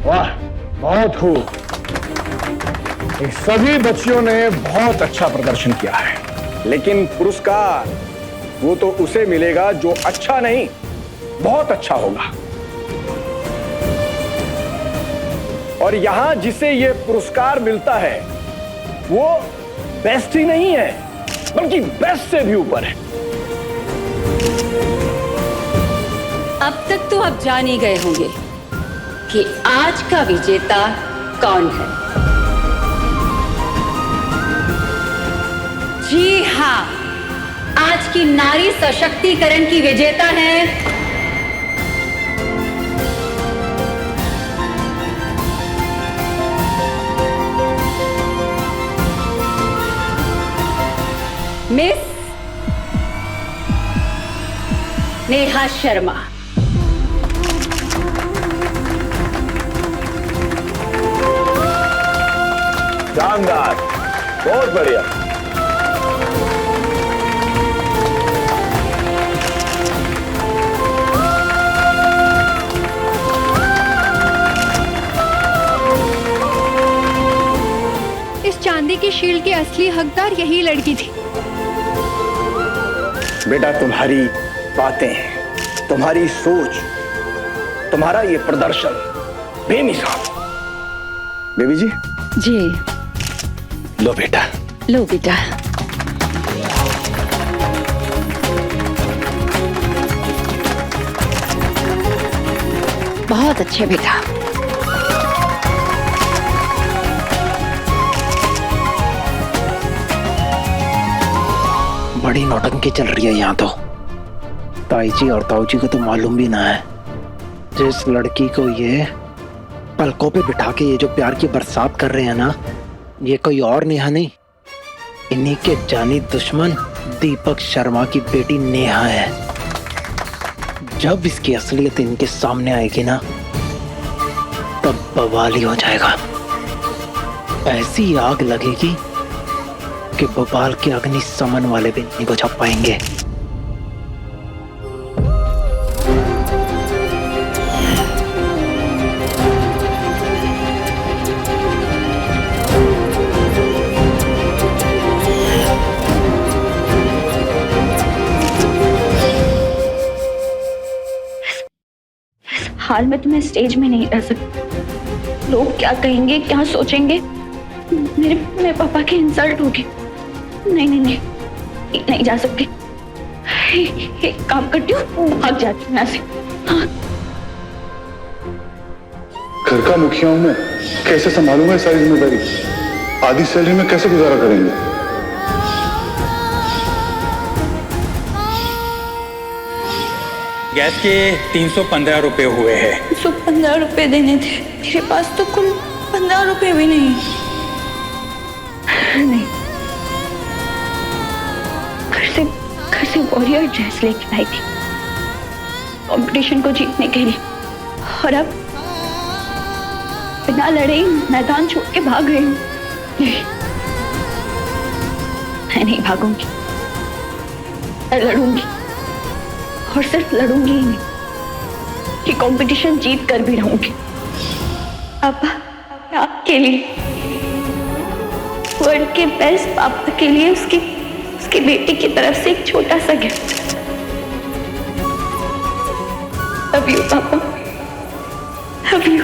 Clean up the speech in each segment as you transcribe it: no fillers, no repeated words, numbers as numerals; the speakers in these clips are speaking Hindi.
वाह, बहुत खूब। इन सभी बच्चियों ने बहुत अच्छा प्रदर्शन किया है, लेकिन पुरस्कार वो तो उसे मिलेगा जो अच्छा नहीं, बहुत अच्छा होगा। और यहां जिसे ये पुरस्कार मिलता है वो बेस्ट ही नहीं है, बल्कि बेस्ट से भी ऊपर है। अब तक तो आप जान ही गए होंगे कि आज का विजेता कौन है। जी हाँ, आज की नारी सशक्तिकरण की विजेता है मिस नेहा शर्मा। शानदार, बहुत बढ़िया। इस चांदी की शील्ड के असली हकदार यही लड़की थी। बेटा, तुम्हारी बातें, तुम्हारी सोच, तुम्हारा ये प्रदर्शन बेमिसाल। बेबी जी, जी लो बेटा। लो बेटा। बहुत अच्छे बेटा। बड़ी नौटंकी चल रही है यहाँ तो। ताई जी और ताऊ जी को तो मालूम भी ना है जिस लड़की को ये पलकों पे बिठा के ये जो प्यार की बरसात कर रहे हैं ना, ये कोई और नेहा नहीं, इन्हीं के जानी दुश्मन दीपक शर्मा की बेटी नेहा है। जब इसकी असलियत इनके सामने आएगी ना, तब बवाल ही हो जाएगा। ऐसी आग लगेगी कि भोपाल के अग्नि समन वाले भी नहीं बुझा पाएंगे। हाल में तो मैं स्टेज में नहीं रह सकती। लोग क्या कहेंगे, क्या सोचेंगे, मेरे पापा की इंसल्ट होगी। नहीं नहीं नहीं, नहीं जा सकती। एक काम करती हूँ, भाग जाती हूँ यहाँ से। हाँ। घर का मुखिया हूं मैं, कैसे संभालूंगा सारी जिम्मेदारी? आधी सैलरी में कैसे गुजारा करेंगे? गैस के 315 रुपए हुए हैं। 315 रुपए देने थे, मेरे पास तो कुल 15 रुपए भी नहीं। नहीं, घर से वॉरियर ड्रेस लेके आई थी कंपटीशन को जीतने के लिए, और अब बिना लड़े ही मैदान छोड़ के भाग रही हूँ। मैं नहीं भागूंगी, मैं लड़ूंगी, और सिर्फ लड़ूंगी ही नहीं कि कंपटीशन जीत कर भी रहूंगी। पापा, आपके लिए, वर्ल्ड के बेस्ट पापा के लिए उसकी बेटी की तरफ से एक छोटा सा गिफ्ट। लव यू पापा, लव यू।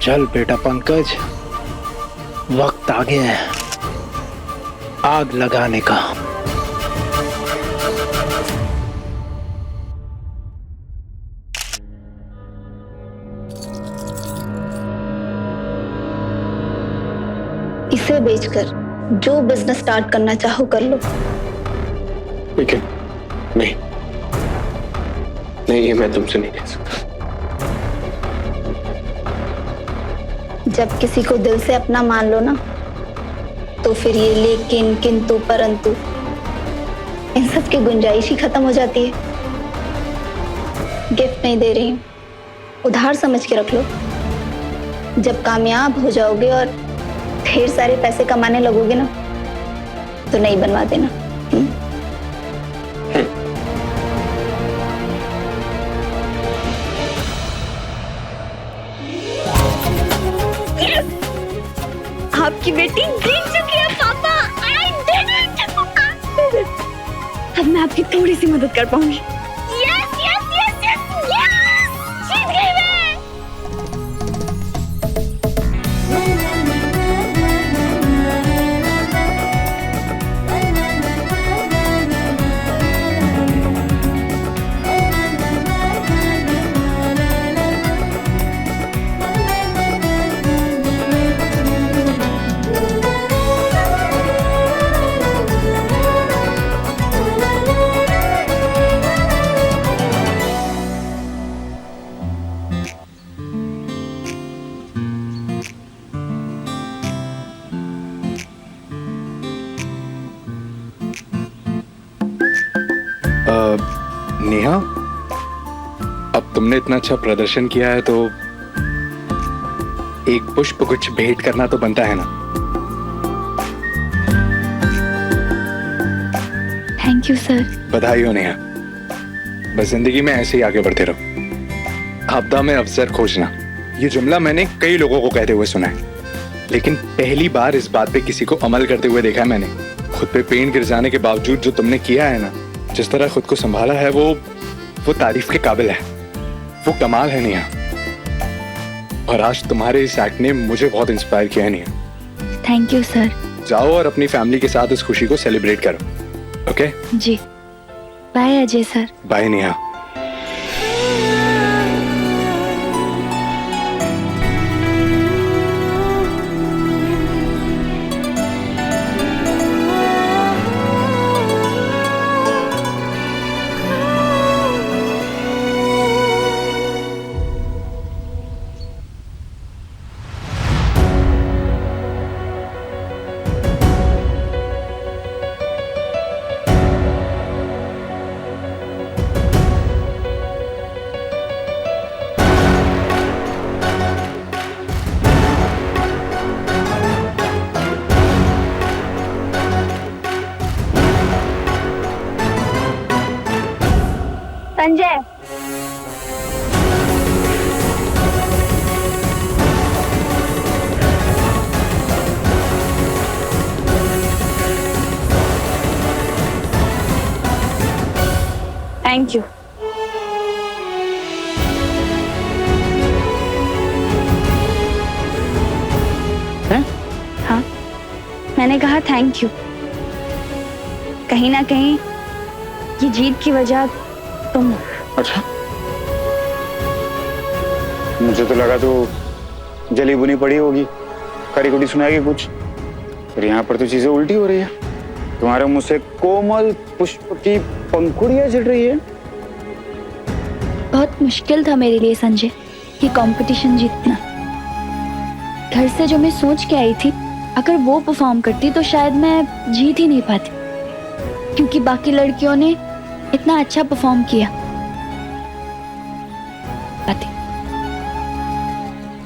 चल बेटा पंकज, वक्त आ गया है आग लगाने का। इसे बेचकर जो बिजनेस स्टार्ट करना चाहो कर लो। लेकिन नहीं, ये मैं तुमसे नहीं ले सकता। जब किसी को दिल से अपना मान लो ना, तो फिर ये लेकिन, किंतु, परंतु इन सब की गुंजाइश ही खत्म हो जाती है। गिफ्ट नहीं दे रही हूँ, उधार समझ के रख लो। जब कामयाब हो जाओगे और ढेर सारे पैसे कमाने लगोगे ना, तो नहीं बनवा देना। आपकी बेटी जीत चुकी है पापा। I did it! अब मैं आपकी थोड़ी सी मदद कर पाऊंगी। Yes, yes, yes, yes, yes! जीत गई मैं। नेहा, अब तुमने इतना अच्छा प्रदर्शन किया है तो एक पुष्प कुछ भेंट करना तो बनता है ना। Thank you sir. बधाई हो नेहा। बस जिंदगी में ऐसे ही आगे बढ़ते रहो। आपदा में अवसर खोजना, ये जुमला मैंने कई लोगों को कहते हुए सुना है, लेकिन पहली बार इस बात पे किसी को अमल करते हुए देखा है मैंने। खुद पे पेन गिर जाने के बावजूद जो तुमने किया है ना, जिस तरह खुद को संभाला है, वो तारीफ के काबिल है। वो कमाल है नेहा। और आज तुम्हारे इस एक्ट ने मुझे बहुत इंस्पायर किया है नेहा। Thank you sir. जाओ और अपनी फैमिली के साथ इस खुशी को सेलिब्रेट करो। ओके? जी। Bye Ajay sir. Bye Neha. Sanjay, thank you. हाँ, मैंने कहा थैंक यू। कहीं ना कहीं ये जीत की वजह तुम। अच्छा, मुझे तो लगा तो जली बुनी पड़ी होगी, खरी खुटी सुनाएगी कुछ, पर यहाँ पर तो चीजें उल्टी हो रही है। तुम्हारे मुंह से कोमल पुष्प की पंखुड़ियां झड़ रही है। बहुत मुश्किल था मेरे लिए संजय ये कंपटीशन जीतना। घर से जो मैं सोच के आई थी, अगर वो परफॉर्म करती तो शायद मैं जीत ही नहीं पाती, क्योंकि बाकी लड़कियों ने इतना अच्छा परफॉर्म किया।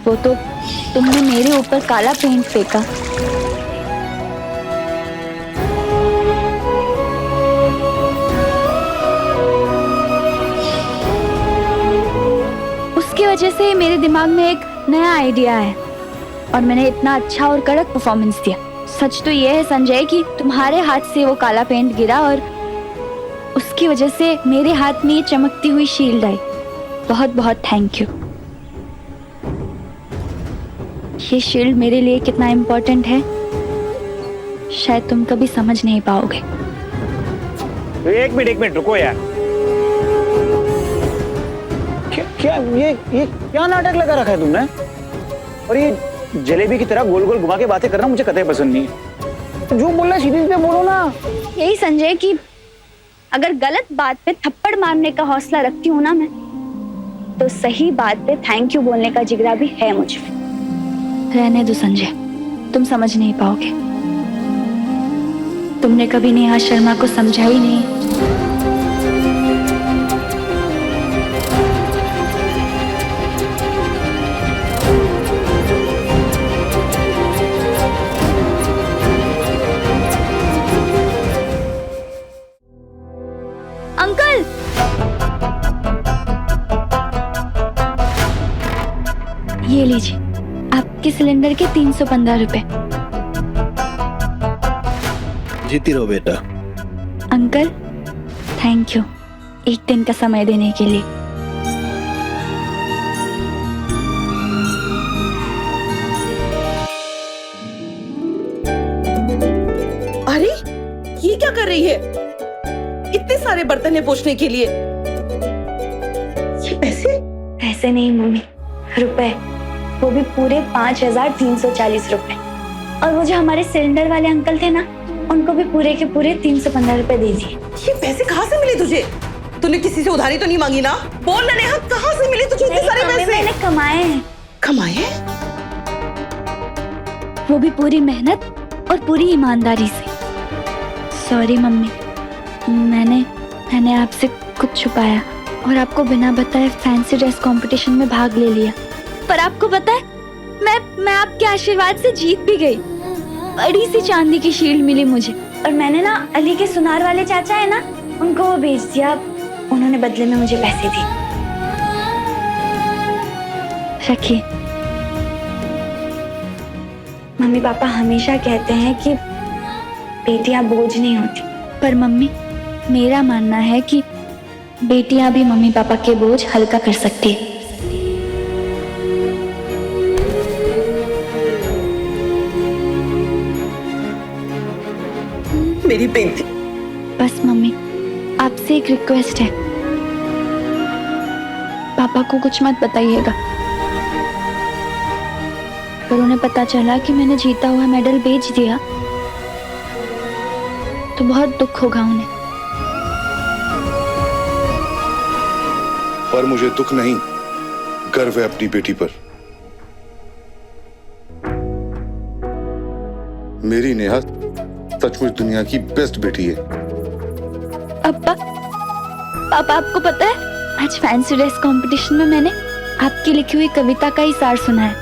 वो तो तुमने मेरे ऊपर काला पेंट फेंका, उसकी वजह से मेरे दिमाग में एक नया आइडिया है और मैंने इतना अच्छा और कड़क परफॉर्मेंस दिया। सच तो यह है संजय कि तुम्हारे हाथ से वो काला पेंट गिरा और उसकी वजह से मेरे हाथ में ये चमकती हुई शील्ड आई। बहुत बहुत थैंक यू। ये शील्ड मेरे लिए कितना इम्पोर्टेंट है शायद तुम कभी समझ नहीं पाओगे। तो एक मिनट रुको यार। क्या ये क्या नाटक लगा रखा है तुमने? और ये जलेबी की तरह गोल गोल घुमा के बातें करना मुझे कतई पसंद नहीं है। तो जो बोलना है सीधे सीधे बोलो ना। यही संजय कि अगर गलत बात पे थप्पड़ मारने का हौसला रखती हूँ ना मैं, तो सही बात पे थैंक यू बोलने का जिगरा भी है मुझ में। रहने दो संजय, तुम समझ नहीं पाओगे। तुमने कभी नेहा शर्मा को समझा ही नहीं। अंकल, ये लीजिए आपके सिलेंडर के 315 रुपए। जीती रहो बेटा। अंकल, थैंक यू एक दिन का समय देने के लिए। अरे ये क्या कर रही है? इतने सारे बर्तन है पोंछने के लिए। ये पैसे? पैसे नहीं मम्मी, रुपए, वो भी पूरे 5,340 रुपए। और वो जो हमारे सिलेंडर वाले अंकल थे ना, उनको भी पूरे के पूरे 315 रुपए दे दिए। ये पैसे कहाँ से मिले तुझे? तूने किसी से उधारी तो नहीं मांगी ना? बोल ना नेहा, कहाँ से मिले तुझे इतने सारे पैसे? मैंने कमाए हैं। कमाए हैं? वो भी पूरी मेहनत और पूरी ईमानदारी से। सॉरी मम्मी, मैंने आपसे कुछ छुपाया और आपको बिना बताए फैंसी ड्रेस कंपटीशन में भाग ले लिया। पर आपको पता है, मैं आपके आशीर्वाद से जीत भी गई। बड़ी सी चांदी की शील्ड मिली मुझे, और मैंने ना अली के सुनार वाले चाचा है ना, उनको वो बेच दिया। उन्होंने बदले में मुझे पैसे दिए। रखिए। मम्मी पापा हमेशा कहते हैं कि बेटियां बोझ नहीं होती, पर मम्मी, मेरा मानना है कि बेटियां भी मम्मी पापा के बोझ हल्का कर सकती है। मेरी बेटी। बस मम्मी, आपसे एक रिक्वेस्ट है, पापा को कुछ मत बताइएगा। अगर उन्हें पता चला कि मैंने जीता हुआ मेडल बेच दिया तो बहुत दुख होगा उन्हें। पर मुझे दुख नहीं, गर्व है अपनी बेटी पर। मेरी नेहा सचमुच दुनिया की बेस्ट बेटी है। पापा आपको पता है, आज फैंसी ड्रेस कंपटीशन में मैंने आपकी लिखी हुई कविता का ही सार सुना है,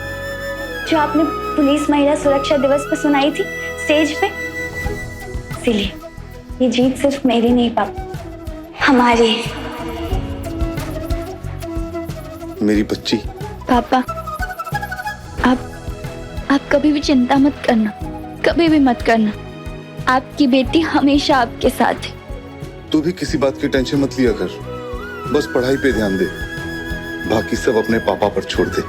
जो आपने पुलिस महिला सुरक्षा दिवस पर सुनाई थी स्टेज पे। इसीलिए ये जीत सिर्फ मेरी नहीं पापा, हमारी है। मेरी बच्ची। पापा, आप कभी भी चिंता मत करना, कभी भी मत करना। आपकी बेटी हमेशा आपके साथ है। तू भी किसी बात की टेंशन मत लिया कर, बस पढ़ाई पे ध्यान दे, बाकी सब अपने पापा पर छोड़ दे।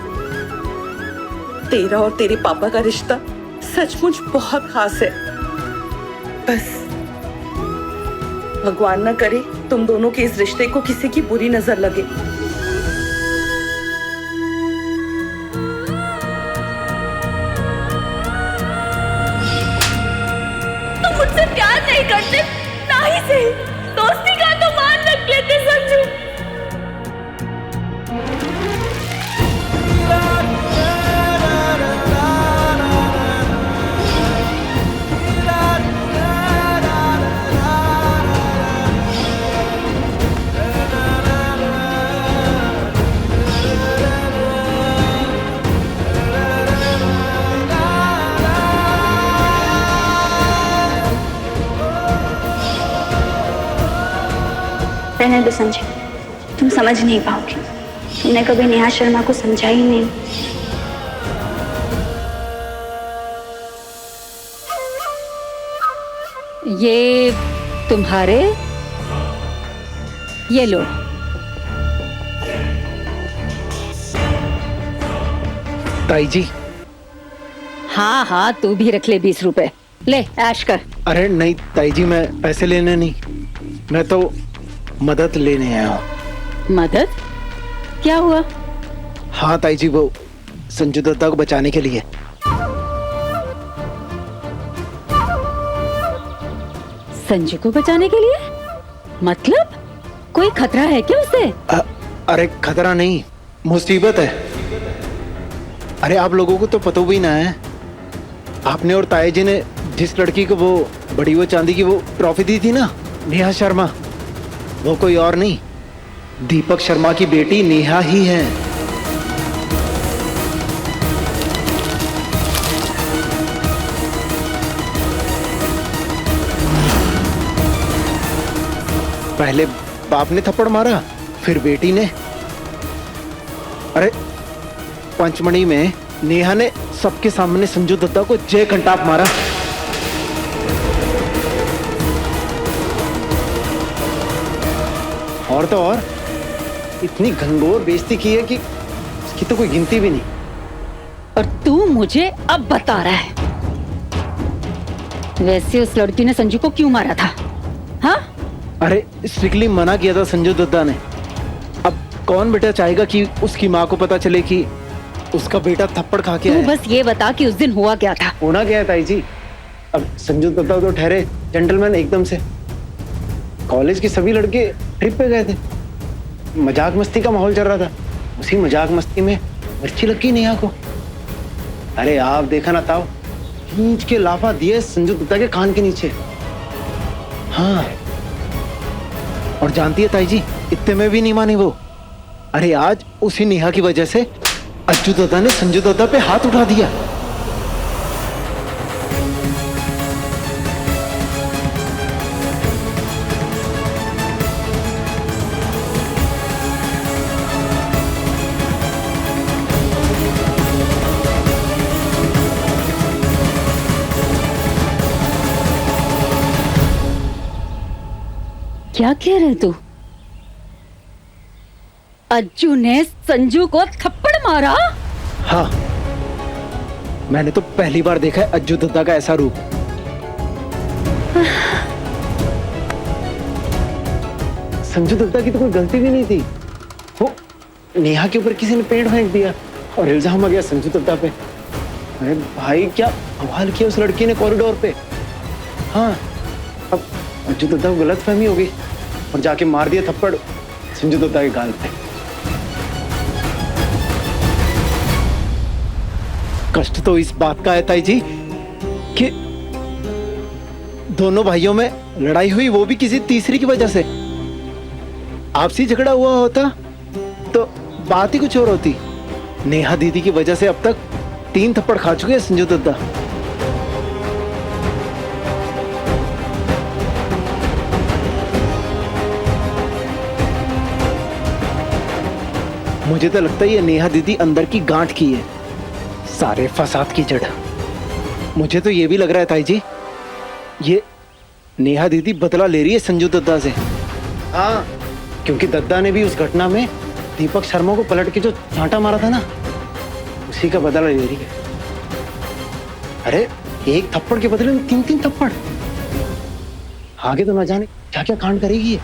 तेरा और तेरे पापा का रिश्ता सचमुच बहुत खास है। बस भगवान न करे तुम दोनों के इस रिश्ते को किसी की बुरी नजर लगे। तुम मुझसे प्यार नहीं करते, ना ही सही दोस्ती का तो मान रख लेते संजू। रहने दो संजय, तुम समझ नहीं पाओगे। तुमने कभी नेहा शर्मा को समझा ही नहीं। ये तुम्हारे, ये लो। ताई जी। हाँ हाँ, तू भी रख ले 20 रुपए, ले ऐश कर। अरे नहीं ताई जी, मैं पैसे लेने नहीं, मैं तो मदद लेने आया हूँ। मदद? क्या हुआ? हाँ ताई जी, वो संजू दत्ता को बचाने के लिए। संजू को बचाने के लिए? मतलब कोई खतरा है क्या उसे? अरे खतरा नहीं, मुसीबत है। अरे आप लोगों को तो पता भी ना है, आपने और ताई जी ने जिस लड़की को वो बड़ी वो चांदी की वो ट्रॉफी दी थी ना, नेहा शर्मा, वो कोई और नहीं, दीपक शर्मा की बेटी नेहा ही है। पहले बाप ने थप्पड़ मारा, फिर बेटी ने। अरे पंचमढ़ी में नेहा ने सबके सामने संजू दत्ता को जय कंटाप मारा। और तो और इतनी घनघोर बेइज्जती की है कि उसकी तो कोई गिनती भी नहीं। और तू मुझे अब बता रहा है वैसे उस लड़की ने संजू को क्यों मारा था? हाँ? अरे स्ट्रिक्टली मना किया था संजू दत्ता ने। अब कौन बेटा चाहेगा कि उसकी माँ को पता चले कि उसका बेटा थप्पड़ खा के तू आया। बस ये बता कि उस दिन हुआ क्या था? होना क्या है ताई जी, अब संजू दत्ता तो ठहरे जेंटलमैन एकदम से। कॉलेज के सभी लड़के ट्रिप पे गए थे, मजाक मस्ती का माहौल चल रहा था। उसी मजाक मस्ती में मिर्ची लगी नेहा को। अरे आप देखा ना ताऊ, खींच के लाफा दिए संजू दत्ता के कान के नीचे। हाँ, और जानती है ताई जी, इतने में भी नहीं मानी वो। अरे आज उसी नेहा की वजह से अज्जू दत्ता ने संजू दत्ता पे हाथ उठा दिया। क्या कह रहे तू? अज्जू ने संजू को थप्पड़ मारा? हाँ, मैंने तो पहली बार देखा है अज्जू दत्ता का ऐसा रूप। संजू दत्ता की तो कोई गलती भी नहीं थी। वो नेहा के ऊपर किसी ने पेड़ फेंक दिया और इल्जाम आ गया संजू दत्ता पे। अरे भाई क्या बवाल किया उस लड़की ने कॉरिडोर पे। हाँ, अब अज्जू दत्ता को गलतफहमी हो गई और जाके मार दिया थप्पड़ संजू दत्ता के गाल पे। कष्ट तो इस बात का है ताई जी कि दोनों भाइयों में लड़ाई हुई, वो भी किसी तीसरी की वजह से। आपसी झगड़ा हुआ होता तो बात ही कुछ और होती। नेहा दीदी की वजह से अब तक 3 थप्पड़ खा चुके हैं संजू दत्ता। मुझे तो लगता है ये नेहा दीदी अंदर की गांठ की है, सारे फसाद की जड़। मुझे तो ये भी लग रहा है ताई जी, ये नेहा दीदी बदला ले रही है संजू दत्ता से। हाँ, क्योंकि दत्ता ने भी उस घटना में दीपक शर्मा को पलट के जो चांटा मारा था ना, उसी का बदला ले रही है। अरे एक थप्पड़ के बदले में 3-3 थप्पड़। आगे तो ना जाने क्या क्या कांड करेगी ये।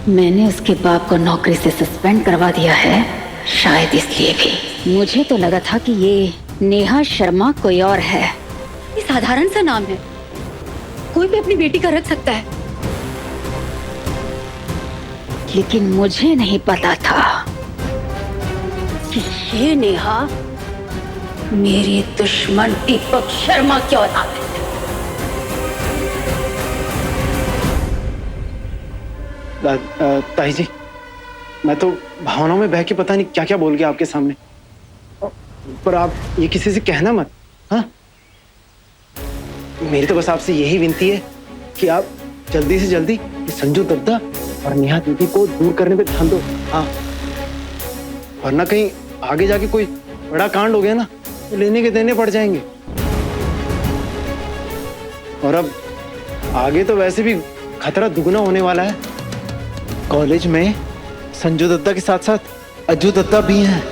मैंने उसके बाप को नौकरी से सस्पेंड करवा दिया है, शायद इसलिए भी। मुझे तो लगा था कि ये नेहा शर्मा कोई और है। ये साधारण सा नाम है, कोई भी अपनी बेटी का रख सकता है। लेकिन मुझे नहीं पता था कि ये नेहा मेरे दुश्मन दीपक शर्मा की औलाद है। ताई जी, मैं तो भावनाओं में बह के पता नहीं क्या क्या बोल गया आपके सामने, पर आप ये किसी से कहना मत। हाँ, मेरी तो बस आपसे यही विनती है कि आप जल्दी से जल्दी संजू दत्ता और नेहा दीदी को दूर करने पे ध्यान दो। हाँ, वरना कहीं आगे जाके कोई बड़ा कांड हो गया ना तो लेने के देने पड़ जाएंगे। और अब आगे तो वैसे भी खतरा दुगना होने वाला है। कॉलेज में संजू दत्ता के साथ साथ अज्जू दत्ता भी हैं।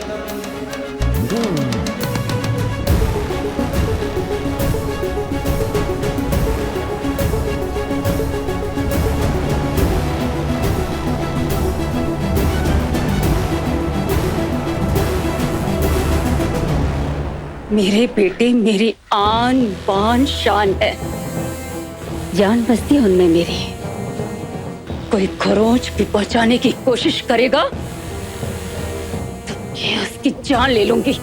मेरे बेटे मेरी आन बान शान है, जान बसती है उनमें मेरी। कोई खरोंच भी बचाने की कोशिश करेगा तो मैं उसकी जान ले लूंगी।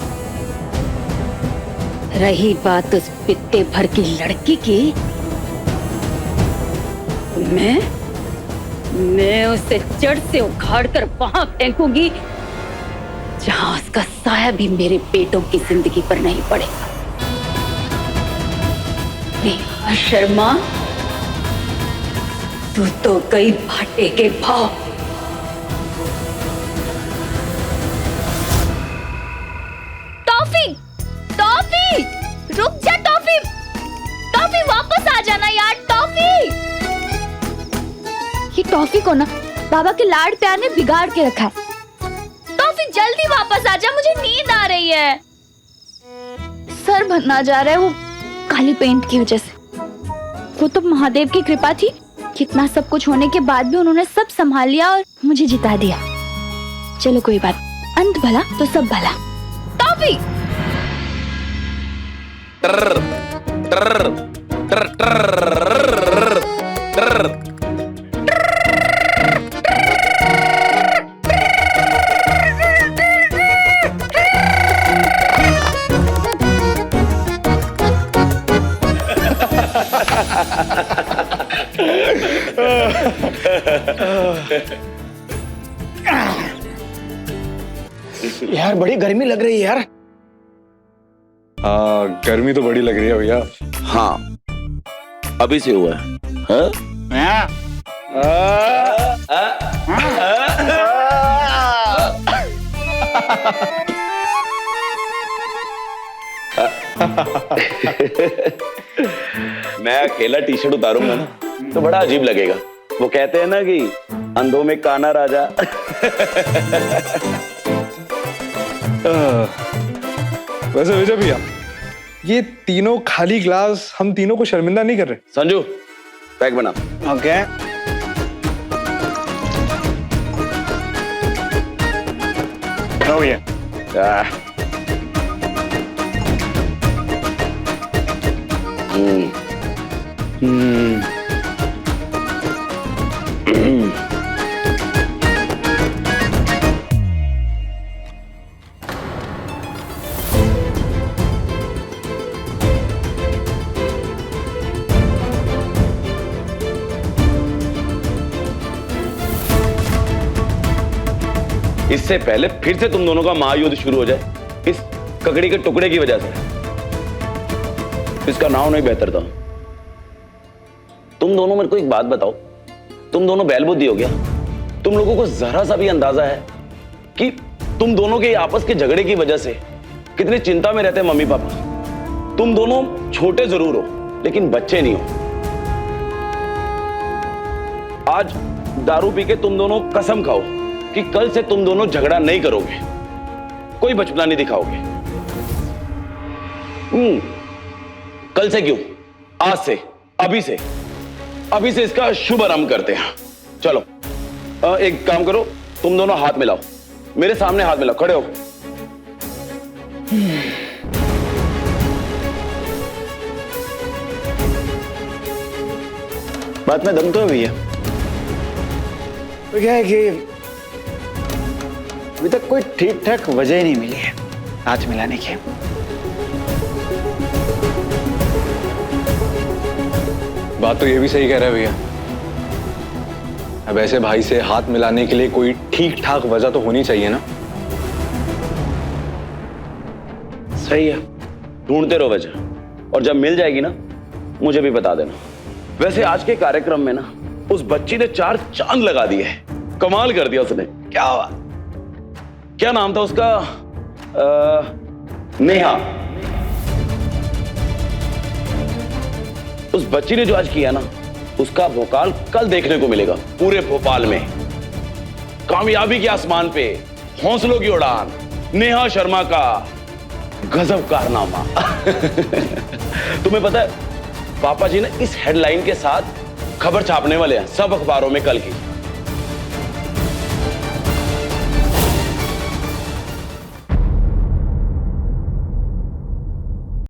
रही बात उस पित्ते भर की लड़की की, मैं उसे जड़ से उखाड़ कर वहां फेंकूंगी जहां उसका साया भी मेरे बेटों की जिंदगी पर नहीं पड़ेगा। नेहा शर्मा, तू तो गई भाटे के भाव। टॉफी, टॉफी, रुक जा टॉफी, टॉफी वापस आ जाना यार, टॉफी। ये टॉफी को ना बाबा के लाड प्यार ने बिगाड़ के रखा है। टॉफी जल्दी वापस आ जा, मुझे नींद आ रही है। सर भरना जा रहा है वो काली पेंट की वजह से। वो तो महादेव की कृपा थी, कितना सब कुछ होने के बाद भी उन्होंने सब संभाल लिया और मुझे जिता दिया। चलो कोई बात, अंत भला तो सब भला। टॉफी यार बड़ी गर्मी लग रही है यार। गर्मी तो बड़ी लग रही है भैया। हाँ अभी से हुआ है। मैं अकेला टी शर्ट उतारूंगा ना तो बड़ा अजीब लगेगा। वो कहते हैं ना कि अंधों में काना राजा। वैसे विजय भैया, ये तीनों खाली ग्लास हम तीनों को शर्मिंदा नहीं कर रहे? संजू पैक बना। ओके हो गया। इससे पहले फिर से तुम दोनों का महायुद्ध शुरू हो जाए इस ककड़ी के टुकड़े की वजह से, इसका नाम नहीं बेहतर था। तुम दोनों मेरे को एक बात बताओ, तुम दोनों बैल बुद्धि हो गया? तुम लोगों को जरा सा भी अंदाजा है कि तुम दोनों के आपस के झगड़े की वजह से कितनी चिंता में रहते हैं मम्मी पापा? तुम दोनों छोटे जरूर हो लेकिन बच्चे नहीं हो। आज दारू पी के तुम दोनों कसम खाओ कि कल से तुम दोनों झगड़ा नहीं करोगे, कोई बचपना नहीं दिखाओगे। कल से क्यों, आज से, अभी से इसका शुभ आरंभ करते हैं। चलो एक काम करो, तुम दोनों हाथ मिलाओ, मेरे सामने हाथ मिलाओ, खड़े हो। बात में दम तो है भैया। तो क्या है कि अभी तक कोई ठीक ठाक वजह ही नहीं मिली है हाथ मिलाने की। बात तो ये भी सही कह रहा है भैया। अब ऐसे भाई से हाथ मिलाने के लिए कोई ठीक ठाक वजह तो होनी चाहिए ना। सही है, ढूंढते रहो वजह, और जब मिल जाएगी ना मुझे भी बता देना। वैसे आज के कार्यक्रम में ना उस बच्ची ने 4 चांद लगा दिए, कमाल कर दिया उसने। क्या नाम था उसका? नेहा। उस बच्ची ने जो आज किया ना, उसका भोकाल कल देखने को मिलेगा पूरे भोपाल में। कामयाबी के आसमान पे हौसलों की उड़ान, नेहा शर्मा का गजब कारनामा। तुम्हें पता है पापा जी ने इस हेडलाइन के साथ खबर छापने वाले हैं सब अखबारों में कल की।